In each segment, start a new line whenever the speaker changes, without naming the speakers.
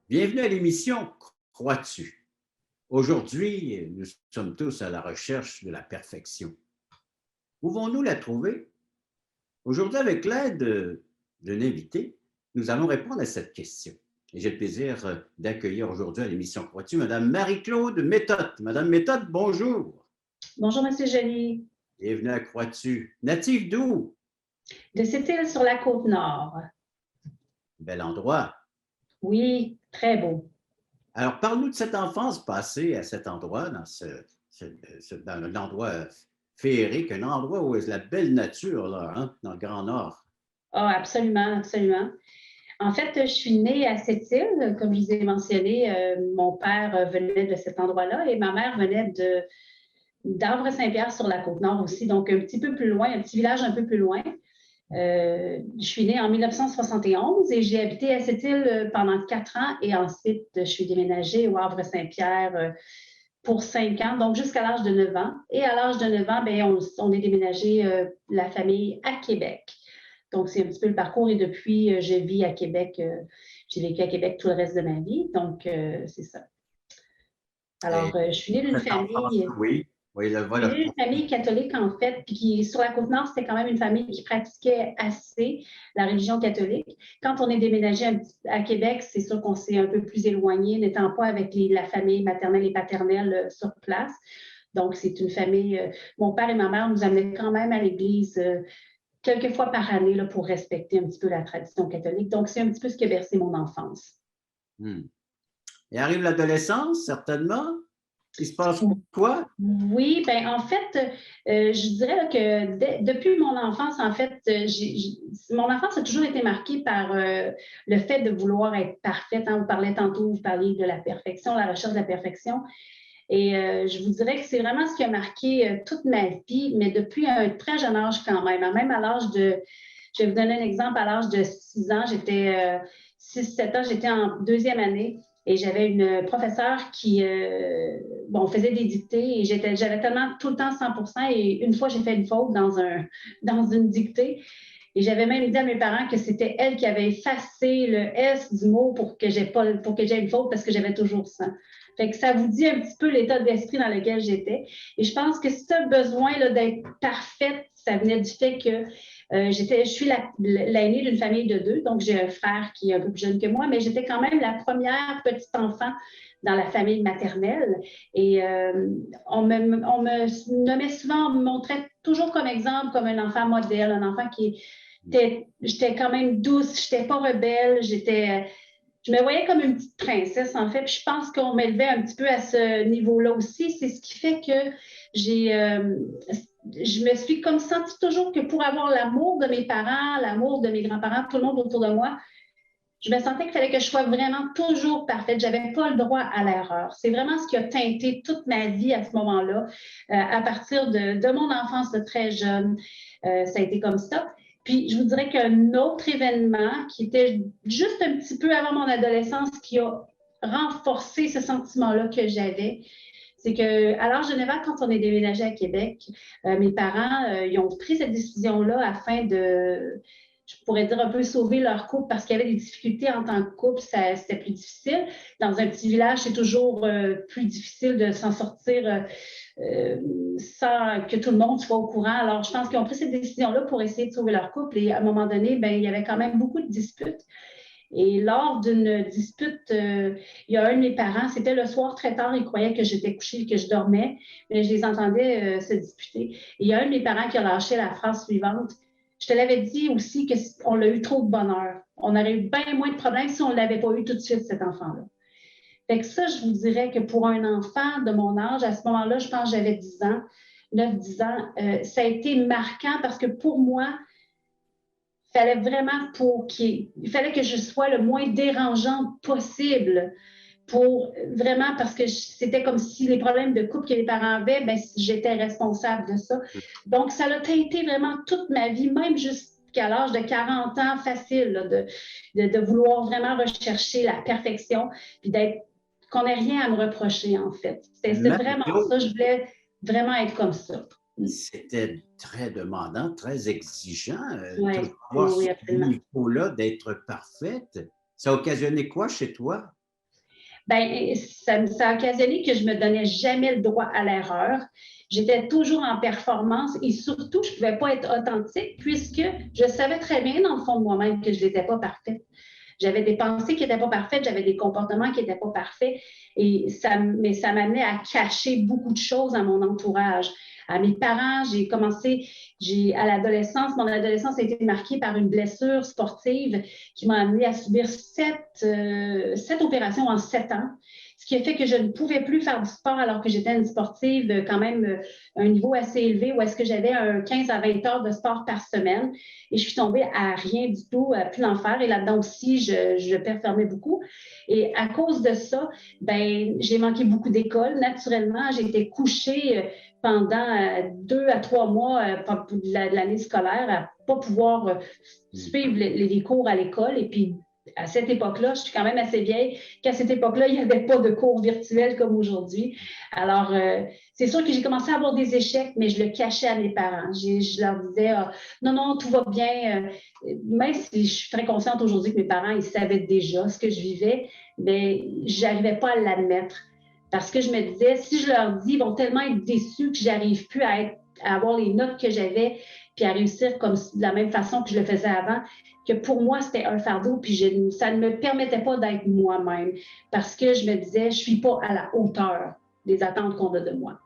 Bienvenue à l'émission Crois-tu? Aujourd'hui, nous sommes tous à la recherche de la perfection. Pouvons-nous la trouver? Aujourd'hui, avec l'aide d'un invité, nous allons répondre à cette question. Et j'ai le plaisir d'accueillir aujourd'hui à l'émission Crois-tu Madame Marie-Claude Méthode. Madame Méthode, bonjour.
Bonjour, Monsieur Joly.
Bienvenue à Crois-tu. Native d'où?
De Sept-Îles sur la Côte-Nord.
Bel endroit.
Oui, très beau.
Alors, parle-nous de cette enfance passée à cet endroit, dans un endroit féerique, un endroit où est la belle nature, là, hein, dans le Grand Nord.
Ah, absolument, absolument. En fait, je suis née à Sept-Îles, comme je vous ai mentionné. Mon père venait de cet endroit-là et ma mère venait d'Havre-Saint-Pierre sur la Côte-Nord aussi, donc un petit peu plus loin, un petit village un peu plus loin. Je suis née en 1971 et j'ai habité à Sept-Îles pendant 4 ans et ensuite je suis déménagée au Havre-Saint-Pierre pour 5 ans, donc jusqu'à l'âge de 9 ans. Et à l'âge de 9 ans, bien, on est déménagé, la famille, à Québec. Donc, c'est un petit peu le parcours et depuis, je vis à Québec. J'ai vécu à Québec tout le reste de ma vie, donc c'est ça.
Et
Alors, je suis née d'une
cette enfance,
famille
oui, oui,
j'ai
voilà.
eu une famille catholique, en fait, puis qui, sur la Côte-Nord, c'était quand même une famille qui pratiquait assez la religion catholique. Quand on est déménagé à Québec, c'est sûr qu'on s'est un peu plus éloigné, n'étant pas avec la famille maternelle et paternelle sur place. Donc, c'est une famille. Mon père et ma mère nous amenaient quand même à l'église quelques fois par année là, pour respecter un petit peu la tradition catholique. Donc, c'est un petit peu ce qui a bercé mon enfance.
Hmm. Et arrive l'adolescence, certainement. Il se passe quoi?
Oui, ben en fait, je dirais là, que depuis mon enfance, en fait, mon enfance a toujours été marquée par le fait de vouloir être parfaite, hein. Vous parliez de la perfection, la recherche de la perfection. Et je vous dirais que c'est vraiment ce qui a marqué toute ma vie, mais depuis un très jeune âge quand même. Même à l'âge de, je vais vous donner un exemple, à l'âge de 6 ans, 7 ans, j'étais en deuxième année. Et j'avais une professeure qui, bon, faisait des dictées et j'avais tellement tout le temps 100%. Et une fois, j'ai fait une faute dans une dictée. Et j'avais même dit à mes parents que c'était elle qui avait effacé le S du mot pour que j'aie une faute parce que j'avais toujours 100. Fait que ça vous dit un petit peu l'état d'esprit dans lequel j'étais. Et je pense que ce besoin-là d'être parfaite, ça venait du fait que je suis l'aînée d'une famille de 2, donc j'ai un frère qui est un peu plus jeune que moi, mais j'étais quand même la première petite enfant dans la famille maternelle. Et on me nommait souvent, on me montrait toujours comme exemple, comme un enfant modèle, un enfant j'étais quand même douce, j'étais pas rebelle, je me voyais comme une petite princesse, en fait. Puis je pense qu'on m'élevait un petit peu à ce niveau-là aussi. C'est ce qui fait que je me suis comme sentie toujours que pour avoir l'amour de mes parents, l'amour de mes grands-parents, tout le monde autour de moi, je me sentais qu'il fallait que je sois vraiment toujours parfaite. Je n'avais pas le droit à l'erreur. C'est vraiment ce qui a teinté toute ma vie à ce moment-là, à partir de mon enfance de très jeune. Ça a été comme ça. Puis, je vous dirais qu'un autre événement qui était juste un petit peu avant mon adolescence, qui a renforcé ce sentiment-là que j'avais, c'est qu'à l'âge de 9 ans, quand on est déménagé à Québec, mes parents ils ont pris cette décision-là afin de, je pourrais dire, un peu sauver leur couple parce qu'il y avait des difficultés en tant que couple, c'était plus difficile. Dans un petit village, c'est toujours plus difficile de s'en sortir sans que tout le monde soit au courant. Alors, je pense qu'ils ont pris cette décision-là pour essayer de sauver leur couple et à un moment donné, ben, il y avait quand même beaucoup de disputes. Et lors d'une dispute, il y a un de mes parents, c'était le soir très tard, ils croyaient que j'étais couchée, que je dormais, mais je les entendais se disputer. Et il y a un de mes parents qui a lâché la phrase suivante. Je te l'avais dit aussi qu'on a eu trop de bonheur. On aurait eu bien moins de problèmes si on ne l'avait pas eu tout de suite, cet enfant-là. Fait que ça, je vous dirais que pour un enfant de mon âge, à ce moment-là, je pense que j'avais 10 ans, 9-10 ans, ça a été marquant parce que pour moi, fallait vraiment il fallait que je sois le moins dérangeante possible pour vraiment, parce que c'était comme si les problèmes de couple que les parents avaient, ben, j'étais responsable de ça. Donc, ça a été vraiment toute ma vie, même jusqu'à l'âge de 40 ans, facile, là, de vouloir vraiment rechercher la perfection, puis qu'on n'ait rien à me reprocher, en fait. C'était vraiment ça, je voulais vraiment être comme ça.
C'était très demandant, très exigeant,
Ouais,
toujours avoir
oui,
ce
oui, absolument.
niveau-là d'être parfaite. Ça a occasionné quoi chez toi?
Bien, ça a occasionné que je ne me donnais jamais le droit à l'erreur. J'étais toujours en performance et surtout, je ne pouvais pas être authentique puisque je savais très bien dans le fond de moi-même que je n'étais pas parfaite. J'avais des pensées qui n'étaient pas parfaites, j'avais des comportements qui n'étaient pas parfaits, mais ça m'amenait à cacher beaucoup de choses à mon entourage. À mes parents, à l'adolescence, mon adolescence a été marquée par une blessure sportive qui m'a amenée à subir 7 opérations en 7 ans, ce qui a fait que je ne pouvais plus faire du sport alors que j'étais une sportive quand même à un niveau assez élevé où est-ce que j'avais 15 à 20 heures de sport par semaine et je suis tombée à rien du tout, à plus en faire et là-dedans aussi, je performais beaucoup et à cause de ça, ben, j'ai manqué beaucoup d'école. Naturellement, j'ai été couchée pendant 2 à 3 mois de l'année scolaire à ne pas pouvoir suivre les cours à l'école. Et puis, à cette époque-là, je suis quand même assez vieille, qu'à cette époque-là, il n'y avait pas de cours virtuels comme aujourd'hui. Alors, c'est sûr que j'ai commencé à avoir des échecs, mais je le cachais à mes parents. Je leur disais, non, non, tout va bien. Même si je suis très consciente aujourd'hui que mes parents, ils savaient déjà ce que je vivais, mais je n'arrivais pas à l'admettre. Parce que je me disais, si je leur dis, ils vont tellement être déçus que je n'arrive plus à avoir les notes que j'avais, puis à réussir comme de la même façon que je le faisais avant, que pour moi, c'était un fardeau, puis ça ne me permettait pas d'être moi-même, parce que je me disais, je ne suis pas à la hauteur des attentes qu'on a de moi.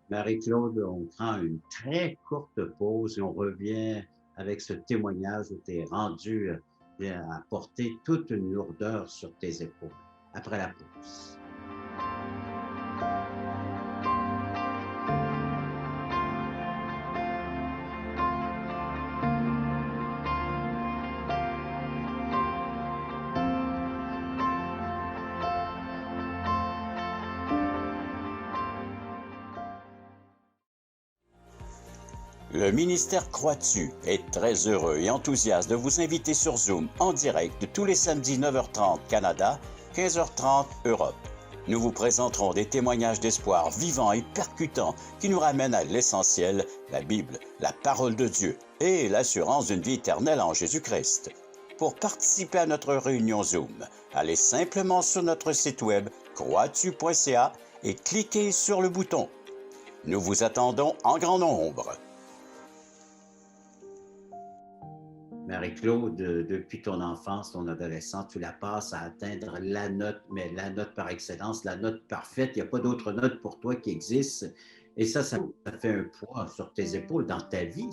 Marie-Claude, on prend une très courte pause et on revient avec ce témoignage où tu es rendu à porter toute une lourdeur sur tes épaules. Après la pause.
Le ministère Croix-Dessus est très heureux et enthousiaste de vous inviter sur Zoom en direct tous les samedis 9h30 Canada, 15h30 Europe. Nous vous présenterons des témoignages d'espoir vivants et percutants qui nous ramènent à l'essentiel, la Bible, la parole de Dieu et l'assurance d'une vie éternelle en Jésus-Christ. Pour participer à notre réunion Zoom, allez simplement sur notre site web croixdessus.ca et cliquez sur le bouton. Nous vous attendons en grand nombre.
Marie-Claude, depuis ton enfance, ton adolescence, tu la passes à atteindre la note, mais la note par excellence, la note parfaite. Il n'y a pas d'autre note pour toi qui existe. Et ça fait un poids sur tes épaules dans ta vie.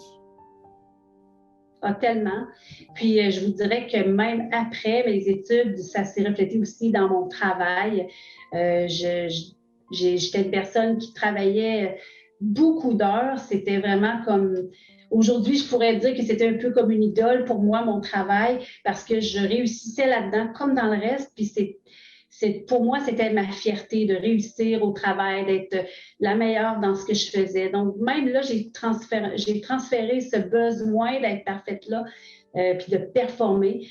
Ah, tellement. Puis, je vous dirais que même après mes études, ça s'est reflété aussi dans mon travail. J'étais une personne qui travaillait beaucoup d'heures. C'était vraiment comme... Aujourd'hui, je pourrais dire que c'était un peu comme une idole pour moi, mon travail, parce que je réussissais là-dedans comme dans le reste. Puis pour moi, c'était ma fierté de réussir au travail, d'être la meilleure dans ce que je faisais. Donc, même là, j'ai transféré ce besoin d'être parfaite là, puis de performer.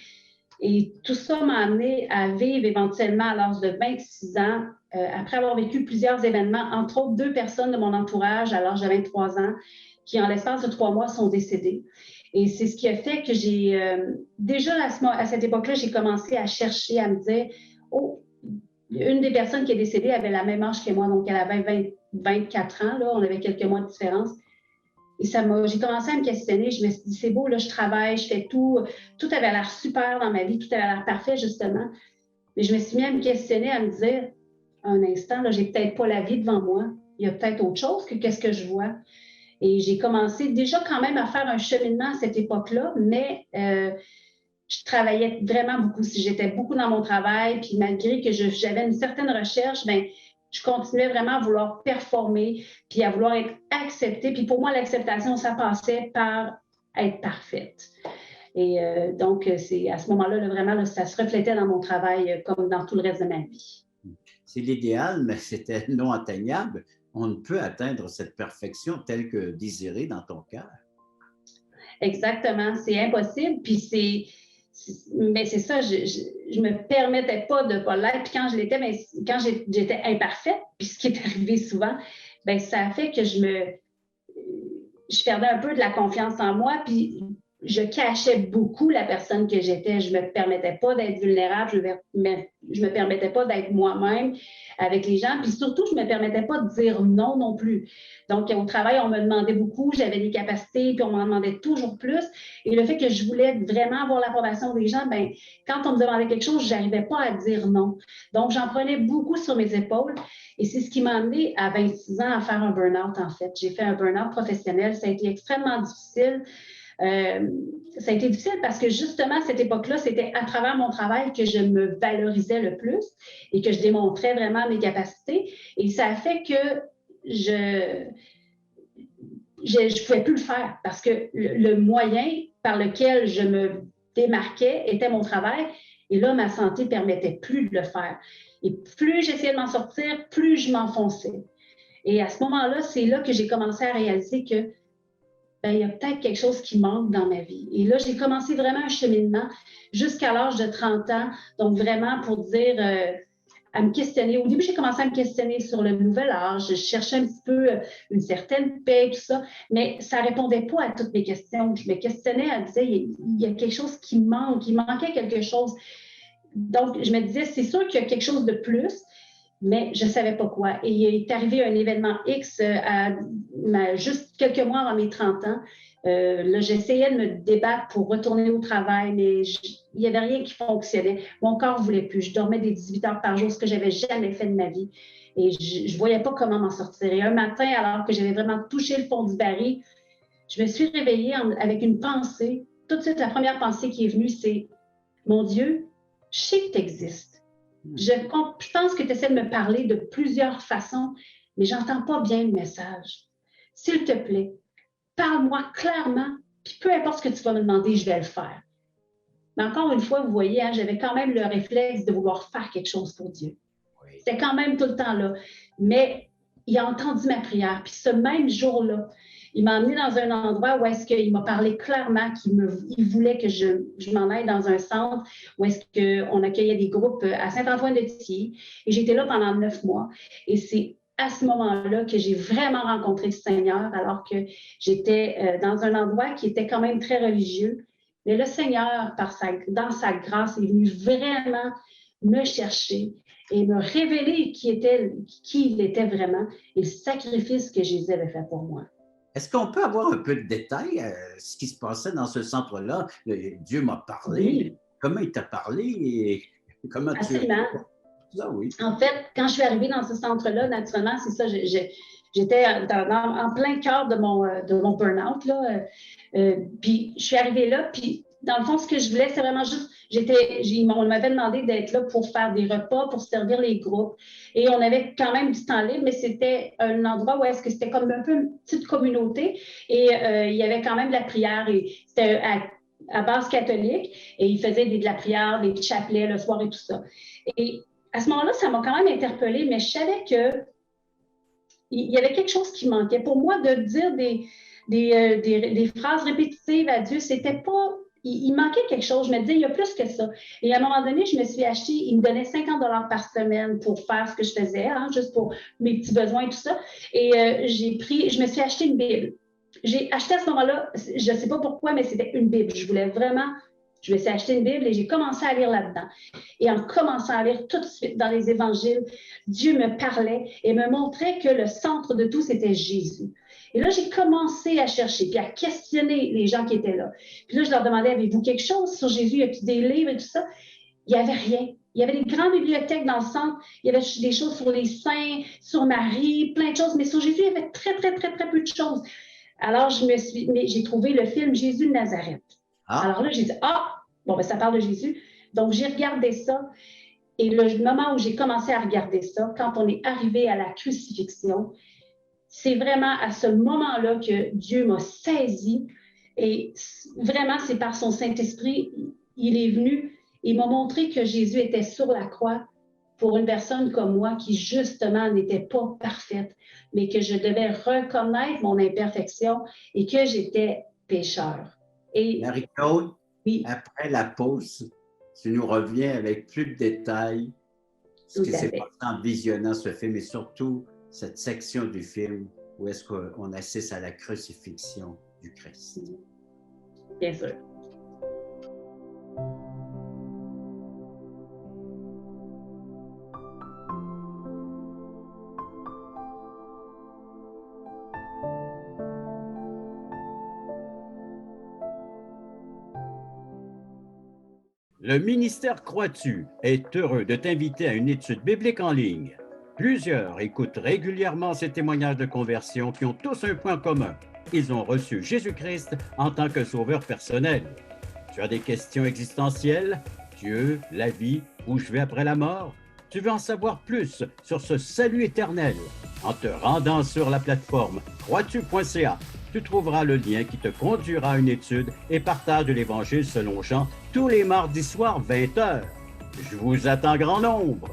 Et tout ça m'a amené à vivre éventuellement à l'âge de 26 ans, après avoir vécu plusieurs événements, entre autres 2 personnes de mon entourage à l'âge de 23 ans, qui en l'espace de 3 mois sont décédées. Et c'est ce qui a fait que déjà à cette époque-là, j'ai commencé à chercher, à me dire, oh, une des personnes qui est décédée avait la même âge que moi, donc elle avait 24 ans, là, on avait quelques mois de différence. Et j'ai commencé à me questionner. Je me suis dit, c'est beau, là, je travaille, je fais tout. Tout avait l'air super dans ma vie, tout avait l'air parfait, justement. Mais je me suis mis à me questionner, à me dire, un instant, là, j'ai peut-être pas la vie devant moi. Il y a peut-être autre chose que qu'est-ce que je vois. Et j'ai commencé déjà quand même à faire un cheminement à cette époque-là, mais je travaillais vraiment beaucoup. Si j'étais beaucoup dans mon travail, puis malgré que j'avais une certaine recherche, bien, je continuais vraiment à vouloir performer, puis à vouloir être acceptée. Puis pour moi, l'acceptation, ça passait par être parfaite. Et donc, c'est à ce moment-là, là, vraiment, là, ça se reflétait dans mon travail comme dans tout le reste de ma vie.
C'est l'idéal, mais c'était non atteignable. On ne peut atteindre cette perfection telle que désirée dans ton cœur.
Exactement, c'est impossible. Puis mais c'est ça, je me permettais pas de ne pas l'être. Puis quand je l'étais, mais quand j'étais imparfaite, puis ce qui est arrivé souvent, bien, ça a fait que je perdais un peu de la confiance en moi, puis je cachais beaucoup la personne que j'étais. Je me permettais pas d'être vulnérable, je je me permettais pas d'être moi-même avec les gens. Puis surtout, je me permettais pas de dire non non plus. Donc, au travail, on me demandait beaucoup, j'avais des capacités, puis on m'en demandait toujours plus. Et le fait que je voulais vraiment avoir l'approbation des gens, bien, quand on me demandait quelque chose, je n'arrivais pas à dire non. Donc, j'en prenais beaucoup sur mes épaules. Et c'est ce qui m'a amené à 26 ans à faire un burn-out, en fait. J'ai fait un burn-out professionnel. Ça a été extrêmement difficile. Ça a été difficile parce que justement, à cette époque-là, c'était à travers mon travail que je me valorisais le plus et que je démontrais vraiment mes capacités. Et ça a fait que je ne pouvais plus le faire parce que le moyen par lequel je me démarquais était mon travail. Et là, ma santé ne permettait plus de le faire. Et plus j'essayais de m'en sortir, plus je m'enfonçais. Et à ce moment-là, c'est là que j'ai commencé à réaliser que il y a peut-être quelque chose qui manque dans ma vie. Et là, j'ai commencé vraiment un cheminement jusqu'à l'âge de 30 ans. Donc, vraiment pour dire, à me questionner. Au début, j'ai commencé à me questionner sur le nouvel âge. Je cherchais un petit peu une certaine paix, tout ça. Mais ça ne répondait pas à toutes mes questions. Je me questionnais, elle disait, il y a quelque chose qui manque. Il manquait quelque chose. Donc, je me disais, c'est sûr qu'il y a quelque chose de plus, mais je ne savais pas quoi. Et il est arrivé un événement X juste quelques mois avant mes 30 ans. Là, j'essayais de me débattre pour retourner au travail, mais il n'y avait rien qui fonctionnait. Mon corps ne voulait plus. Je dormais des 18 heures par jour, ce que je n'avais jamais fait de ma vie. Et je ne voyais pas comment m'en sortir. Et un matin, alors que j'avais vraiment touché le fond du baril, je me suis réveillée avec une pensée. Tout de suite, la première pensée qui est venue, c'est « Mon Dieu, je sais que tu existes. Je pense que tu essaies de me parler de plusieurs façons, mais je n'entends pas bien le message. S'il te plaît, parle-moi clairement, puis peu importe ce que tu vas me demander, je vais le faire. » Mais encore une fois, vous voyez, hein, j'avais quand même le réflexe de vouloir faire quelque chose pour Dieu. Oui. C'était quand même tout le temps là. Mais il a entendu ma prière. Puis ce même jour-là, il m'a emmené dans un endroit où est-ce qu'il m'a parlé clairement qu'il voulait que je m'en aille dans un centre où est-ce qu'on accueillait des groupes à Saint-Antoine-de-Thiers. Et j'étais là pendant 9 mois. Et c'est à ce moment-là que j'ai vraiment rencontré le Seigneur, alors que j'étais dans un endroit qui était quand même très religieux. Mais le Seigneur, dans sa grâce, est venu vraiment me chercher et me révéler qui il était vraiment et le sacrifice que Jésus avait fait pour moi.
Est-ce qu'on peut avoir un peu de détails ce qui se passait dans ce centre-là? Dieu m'a parlé. Oui. Comment il t'a parlé et comment
Absolument.
Ah, oui.
En fait, quand je suis arrivée dans ce centre-là, naturellement, c'est ça, j'étais en plein cœur de mon burn-out. Puis je suis arrivée là, puis dans le fond, ce que je voulais, c'est vraiment juste, on m'avait demandé d'être là pour faire des repas, pour servir les groupes. Et on avait quand même du temps libre, mais c'était un endroit où est-ce que c'était comme un peu une petite communauté. Et il y avait quand même de la prière. Et c'était à base catholique. Et ils faisaient de la prière, des chapelets le soir et tout ça. Et à ce moment-là, ça m'a quand même interpellée, mais je savais qu'il y avait quelque chose qui manquait. Pour moi, de dire des phrases répétitives à Dieu, c'était pas... Il manquait quelque chose. Je me disais, il y a plus que ça. Et à un moment donné, je me suis acheté, il me donnait 50 $ par semaine pour faire ce que je faisais, hein, juste pour mes petits besoins et tout ça. Et je me suis acheté une Bible. J'ai acheté à ce moment-là, je ne sais pas pourquoi, mais c'était une Bible. Je me suis acheté une Bible et j'ai commencé à lire là-dedans. Et en commençant à lire tout de suite dans les évangiles, Dieu me parlait et me montrait que le centre de tout, c'était Jésus. Et là, j'ai commencé à chercher, puis à questionner les gens qui étaient là. Puis là, je leur demandais, avez-vous quelque chose sur Jésus? Y a-t-il des livres et tout ça? Il n'y avait rien. Il y avait des grandes bibliothèques dans le centre. Il y avait des choses sur les saints, sur Marie, plein de choses. Mais sur Jésus, il y avait très, très, très, très peu de choses. Alors, j'ai trouvé le film Jésus de Nazareth. Ah. Alors là, j'ai dit, ça parle de Jésus. Donc, j'ai regardé ça. Et le moment où j'ai commencé à regarder ça, quand on est arrivé à la crucifixion, c'est vraiment à ce moment-là que Dieu m'a saisi. Et vraiment, c'est par son Saint-Esprit, il est venu et m'a montré que Jésus était sur la croix pour une personne comme moi qui, justement, n'était pas parfaite, mais que je devais reconnaître mon imperfection et que j'étais pécheur. Et
Marie-Claude, oui. Après la pause, tu nous reviens avec plus de détails ce qui s'est passé en visionnant ce film et surtout cette section du film où est-ce qu'on assiste à la crucifixion du Christ.
Bien sûr.
Le ministère Croix-tu est heureux de t'inviter à une étude biblique en ligne. Plusieurs écoutent régulièrement ces témoignages de conversion qui ont tous un point commun. Ils ont reçu Jésus-Christ en tant que sauveur personnel. Tu as des questions existentielles? Dieu, la vie, où je vais après la mort? Tu veux en savoir plus sur ce salut éternel? En te rendant sur la plateforme croitu.ca, tu trouveras le lien qui te conduira à une étude et partage de l'Évangile selon Jean tous les mardis soirs 20h. Je vous attends grand nombre.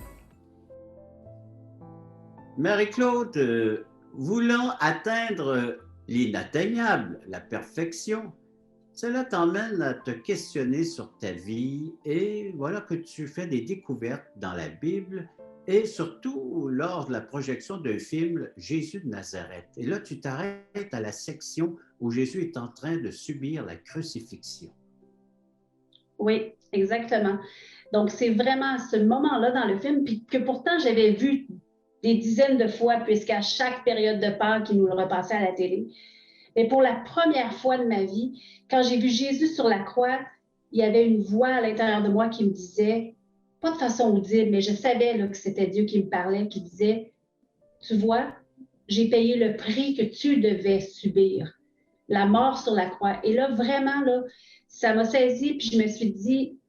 Marie-Claude, voulant atteindre l'inatteignable, la perfection, cela t'emmène à te questionner sur ta vie et voilà que tu fais des découvertes dans la Bible et surtout lors de la projection d'un film Jésus de Nazareth. Et là, tu t'arrêtes à la section où Jésus est en train de subir la crucifixion.
Oui, exactement. Donc, c'est vraiment ce moment-là dans le film, puis que pourtant j'avais vu des dizaines de fois, puisqu'à chaque période de Pâques, ils nous le repassaient à la télé. Mais pour la première fois de ma vie, quand j'ai vu Jésus sur la croix, il y avait une voix à l'intérieur de moi qui me disait, pas de façon audible, mais je savais là, que c'était Dieu qui me parlait, qui disait, tu vois, j'ai payé le prix que tu devais subir, la mort sur la croix. Et là, vraiment, là, ça m'a saisi, puis je me suis dit,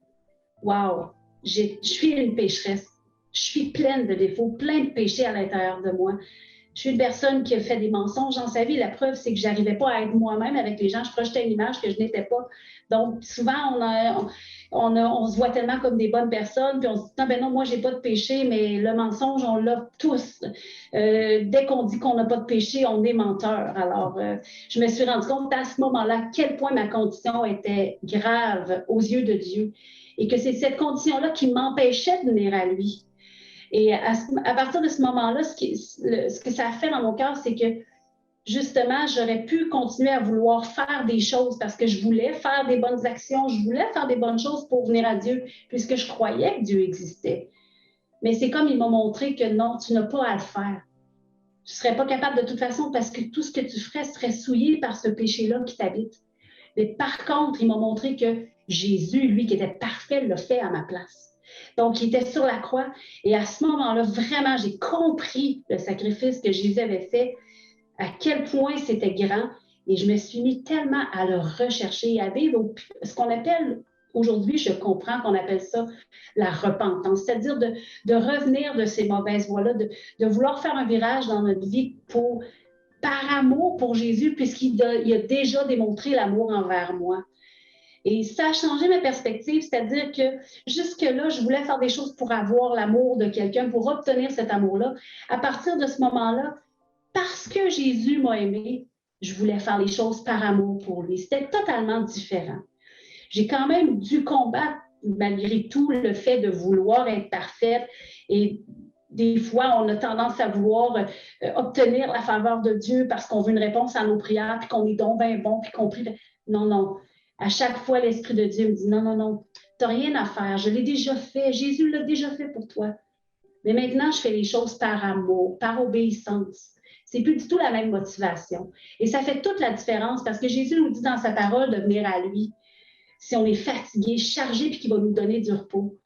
wow, je suis une pécheresse. Je suis pleine de défauts, plein de péchés à l'intérieur de moi. Je suis une personne qui a fait des mensonges dans sa vie. La preuve, c'est que je n'arrivais pas à être moi-même avec les gens. Je projetais une image que je n'étais pas. Donc, souvent, on se voit tellement comme des bonnes personnes, puis on se dit, non, ben non, moi, je n'ai pas de péché, mais le mensonge, on l'a tous. Dès qu'on dit qu'on n'a pas de péché, on est menteur. Alors, je me suis rendu compte à ce moment-là à quel point ma condition était grave aux yeux de Dieu et que c'est cette condition-là qui m'empêchait de venir à lui. Et à partir de ce moment-là, ce que ça a fait dans mon cœur, c'est que justement, j'aurais pu continuer à vouloir faire des choses parce que je voulais faire des bonnes actions, je voulais faire des bonnes choses pour venir à Dieu, puisque je croyais que Dieu existait. Mais c'est comme il m'a montré que non, tu n'as pas à le faire. Tu ne serais pas capable de toute façon parce que tout ce que tu ferais serait souillé par ce péché-là qui t'habite. Mais par contre, il m'a montré que Jésus, lui qui était parfait, l'a fait à ma place. Donc, il était sur la croix et à ce moment-là, vraiment, j'ai compris le sacrifice que Jésus avait fait, à quel point c'était grand et je me suis mis tellement à le rechercher et à vivre ce qu'on appelle, aujourd'hui, je comprends qu'on appelle ça la repentance, c'est-à-dire de revenir de ces mauvaises voies-là, de vouloir faire un virage dans notre vie par amour pour Jésus, puisqu'il a déjà démontré l'amour envers moi. Et ça a changé ma perspective, c'est-à-dire que jusque-là, je voulais faire des choses pour avoir l'amour de quelqu'un, pour obtenir cet amour-là. À partir de ce moment-là, parce que Jésus m'a aimé, je voulais faire les choses par amour pour lui. C'était totalement différent. J'ai quand même dû combattre, malgré tout, le fait de vouloir être parfaite. Et des fois, on a tendance à vouloir obtenir la faveur de Dieu parce qu'on veut une réponse à nos prières, puis qu'on est donc bien bon, puis qu'on prie. Non, non. À chaque fois, l'Esprit de Dieu me dit, non, non, non, tu n'as rien à faire. Je l'ai déjà fait. Jésus l'a déjà fait pour toi. Mais maintenant, je fais les choses par amour, par obéissance. C'est plus du tout la même motivation. Et ça fait toute la différence parce que Jésus nous dit dans sa parole de venir à lui si on est fatigué, chargé, puis qu'il va nous donner du repos.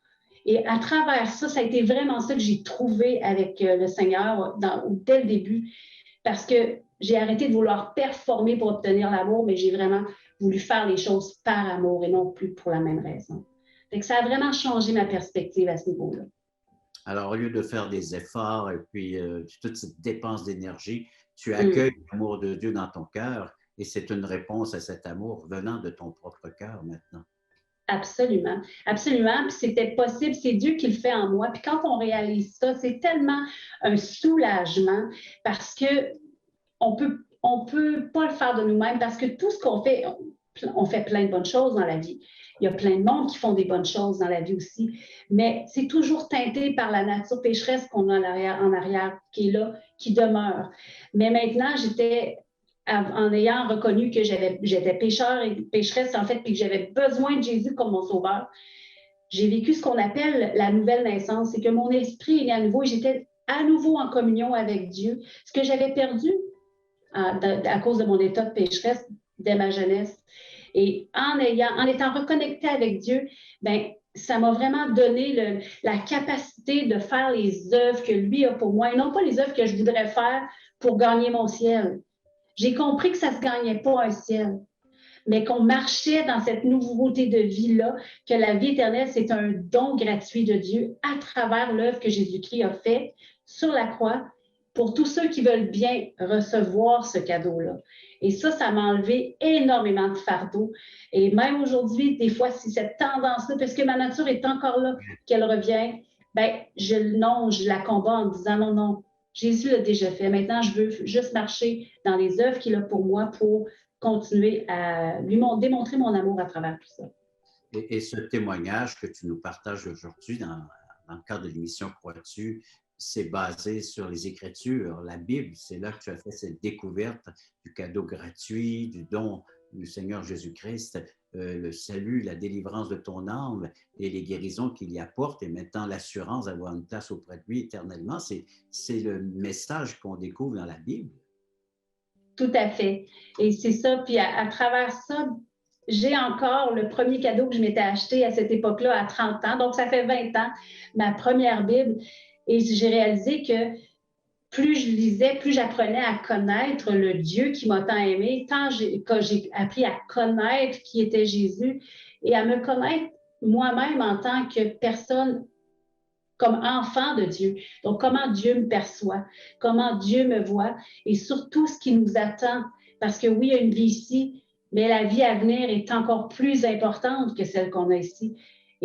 Et à travers ça, ça a été vraiment ça que j'ai trouvé avec le Seigneur dès le début parce que j'ai arrêté de vouloir performer pour obtenir l'amour, mais j'ai vraiment voulu faire les choses par amour et non plus pour la même raison. Donc, ça a vraiment changé ma perspective à ce niveau-là.
Alors, au lieu de faire des efforts et puis toute cette dépense d'énergie, tu accueilles l'amour de Dieu dans ton cœur et c'est une réponse à cet amour venant de ton propre cœur maintenant.
Absolument, absolument. Puis c'était possible, c'est Dieu qui le fait en moi. Puis quand on réalise ça, c'est tellement un soulagement parce que on peut pas le faire de nous-mêmes parce que tout ce qu'on fait, on fait plein de bonnes choses dans la vie. Il y a plein de monde qui font des bonnes choses dans la vie aussi, mais c'est toujours teinté par la nature pécheresse qu'on a en arrière, qui est là, qui demeure. Mais maintenant, en ayant reconnu que j'étais pécheur et pécheresse, en fait, puis que j'avais besoin de Jésus comme mon sauveur, j'ai vécu ce qu'on appelle la nouvelle naissance. C'est que mon esprit est né à nouveau et j'étais à nouveau en communion avec Dieu. Ce que j'avais perdu à cause de mon état de pécheresse dès ma jeunesse. Et en étant reconnectée avec Dieu, bien, ça m'a vraiment donné la capacité de faire les œuvres que lui a pour moi et non pas les œuvres que je voudrais faire pour gagner mon ciel. J'ai compris que ça ne se gagnait pas un ciel, mais qu'on marchait dans cette nouveauté de vie-là, que la vie éternelle, c'est un don gratuit de Dieu à travers l'œuvre que Jésus-Christ a faite sur la croix pour tous ceux qui veulent bien recevoir ce cadeau-là. Et ça m'a enlevé énormément de fardeau. Et même aujourd'hui, des fois, si cette tendance-là, parce que ma nature est encore là, qu'elle revient, ben, je la combats en disant non, non, Jésus l'a déjà fait. Maintenant, je veux juste marcher dans les œuvres qu'il a pour moi pour continuer à lui démontrer mon amour à travers tout ça.
Et ce témoignage que tu nous partages aujourd'hui dans le cadre de l'émission Crois-tu, c'est basé sur les Écritures, la Bible. C'est là que tu as fait cette découverte du cadeau gratuit, du don du Seigneur Jésus-Christ, le salut, la délivrance de ton âme et les guérisons qu'il y apporte et maintenant l'assurance d'avoir une place auprès de lui éternellement. C'est le message qu'on découvre dans la Bible.
Tout à fait. Et c'est ça. Puis à travers ça, j'ai encore le premier cadeau que je m'étais acheté à cette époque-là, à 30 ans. Donc, ça fait 20 ans, ma première Bible. Et j'ai réalisé que plus je lisais, plus j'apprenais à connaître le Dieu qui m'a tant aimé, quand j'ai appris à connaître qui était Jésus et à me connaître moi-même en tant que personne comme enfant de Dieu. Donc, comment Dieu me perçoit, comment Dieu me voit et surtout ce qui nous attend. Parce que oui, il y a une vie ici, mais la vie à venir est encore plus importante que celle qu'on a ici.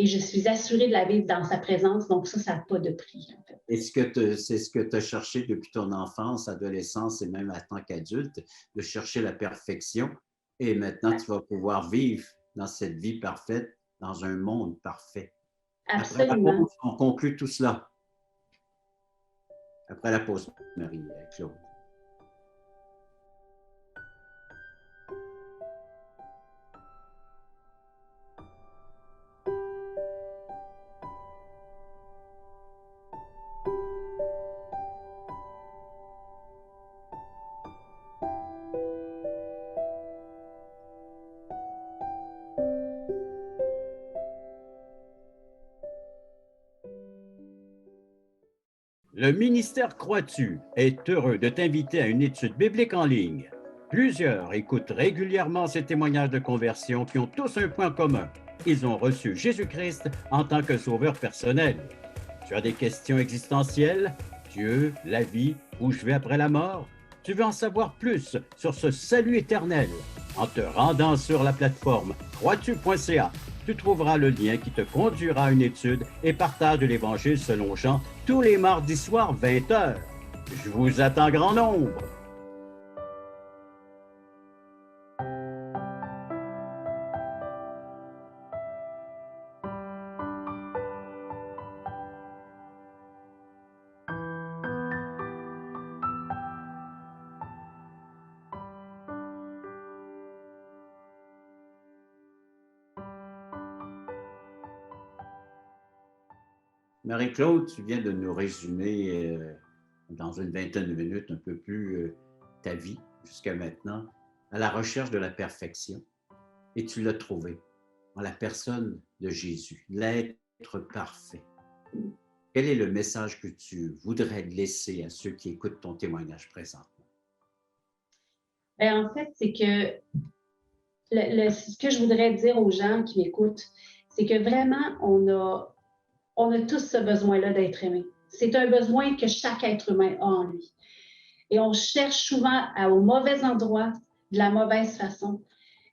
Et je suis assurée de la vivre dans sa présence. Donc, ça n'a pas de prix, en fait.
C'est ce que tu as cherché depuis ton enfance, adolescence et même en tant qu'adulte, de chercher la perfection. Et maintenant, tu vas pouvoir vivre dans cette vie parfaite, dans un monde parfait.
Absolument.
Après la pause, on conclut tout cela. Après la pause, Marie-Claude. Le ministère Crois-tu est heureux de t'inviter à une étude biblique en ligne. Plusieurs écoutent régulièrement ces témoignages de conversion qui ont tous un point commun. Ils ont reçu Jésus-Christ en tant que sauveur personnel. Tu as des questions existentielles? Dieu, la vie, où je vais après la mort? Tu veux en savoir plus sur ce salut éternel? En te rendant sur la plateforme croistu.ca, tu trouveras le lien qui te conduira à une étude et partage de l'Évangile selon Jean tous les mardis soirs 20h. Je vous attends grand nombre. Marie-Claude, tu viens de nous résumer dans une vingtaine de minutes un peu plus ta vie jusqu'à maintenant à la recherche de la perfection. Et tu l'as trouvé en la personne de Jésus, l'être parfait. Quel est le message que tu voudrais laisser à ceux qui écoutent ton témoignage présentement?
Bien, en fait, c'est que ce que je voudrais dire aux gens qui m'écoutent, c'est que vraiment, on a tous ce besoin-là d'être aimé. C'est un besoin que chaque être humain a en lui. Et on cherche souvent au mauvais endroit, de la mauvaise façon.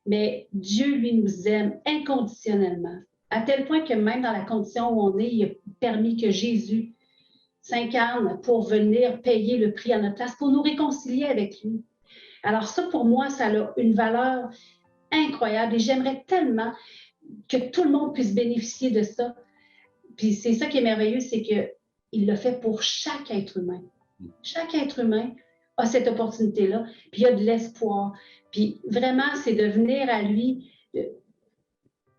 Mais Dieu, lui, nous aime inconditionnellement, à tel point que même dans la condition où on est, il a permis que Jésus s'incarne pour venir payer le prix à notre place, pour nous réconcilier avec lui. Alors ça, pour moi, ça a une valeur incroyable et j'aimerais tellement que tout le monde puisse bénéficier de ça. Puis c'est ça qui est merveilleux, c'est qu'il l'a fait pour chaque être humain. Chaque être humain a cette opportunité-là, puis il y a de l'espoir. Puis vraiment, c'est de venir à lui,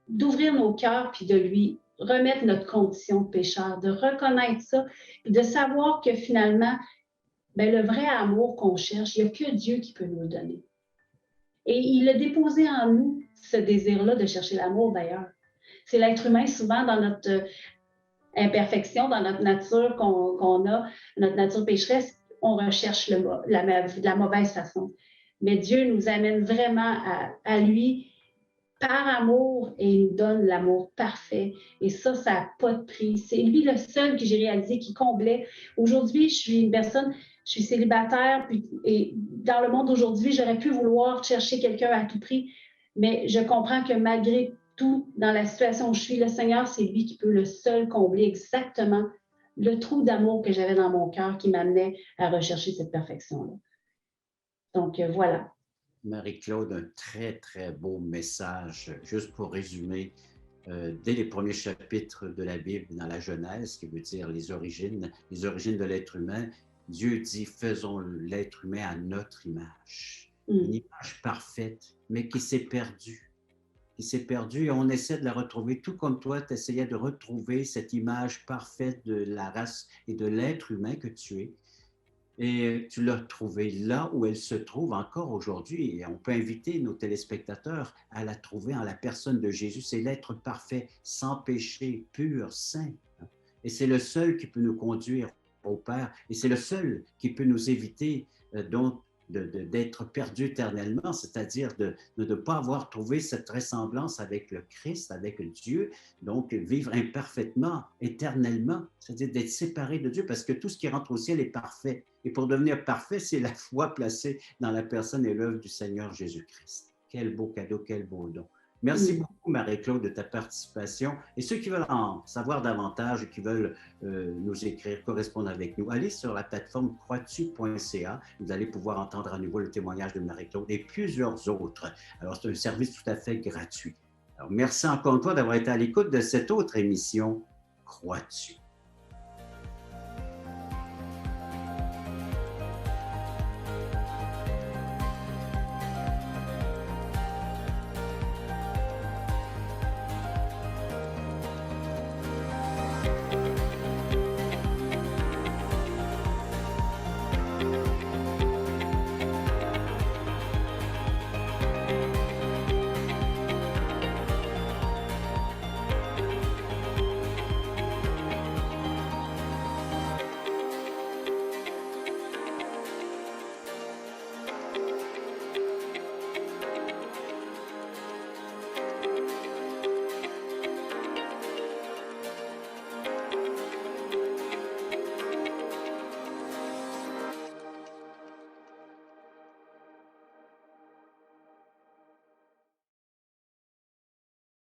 d'ouvrir nos cœurs, puis de lui remettre notre condition de pécheur, de reconnaître ça, puis de savoir que finalement, bien, le vrai amour qu'on cherche, il n'y a que Dieu qui peut nous le donner. Et il a déposé en nous ce désir-là de chercher l'amour d'ailleurs. C'est l'être humain, souvent, dans notre imperfection, dans notre nature qu'on a, notre nature pécheresse, on recherche de la mauvaise façon. Mais Dieu nous amène vraiment à lui par amour et il nous donne l'amour parfait. Et ça n'a pas de prix. C'est lui le seul que j'ai réalisé qui comblait. Aujourd'hui, je suis une personne, je suis célibataire, et dans le monde d'aujourd'hui, j'aurais pu vouloir chercher quelqu'un à tout prix, mais je comprends que malgré tout, dans la situation où je suis, le Seigneur, c'est lui qui peut le seul combler exactement le trou d'amour que j'avais dans mon cœur qui m'amenait à rechercher cette perfection-là. Donc, voilà.
Marie-Claude, un très, très beau message. Juste pour résumer, dès les premiers chapitres de la Bible, dans la Genèse, qui veut dire les origines de l'être humain, Dieu dit, faisons l'être humain à notre image. Une image parfaite, mais qui s'est perdue. Et on essaie de la retrouver, tout comme toi, tu essayais de retrouver cette image parfaite de la race et de l'être humain que tu es. Et tu l'as trouvée là où elle se trouve encore aujourd'hui. Et on peut inviter nos téléspectateurs à la trouver en la personne de Jésus. C'est l'être parfait, sans péché, pur, saint. Et c'est le seul qui peut nous conduire au Père. Et c'est le seul qui peut nous éviter donc d'être perdus éternellement, c'est-à-dire de ne pas avoir trouvé cette ressemblance avec le Christ, avec Dieu, donc vivre imparfaitement, éternellement, c'est-à-dire d'être séparé de Dieu, parce que tout ce qui rentre au ciel est parfait. Et pour devenir parfait, c'est la foi placée dans la personne et l'œuvre du Seigneur Jésus-Christ. Quel beau cadeau, quel beau don. Merci beaucoup, Marie-Claude, de ta participation. Et ceux qui veulent en savoir davantage et qui veulent nous écrire, correspondre avec nous, allez sur la plateforme croistu.ca. Vous allez pouvoir entendre à nouveau le témoignage de Marie-Claude et plusieurs autres. Alors, c'est un service tout à fait gratuit. Alors, merci encore une fois d'avoir été à l'écoute de cette autre émission, Crois-tu?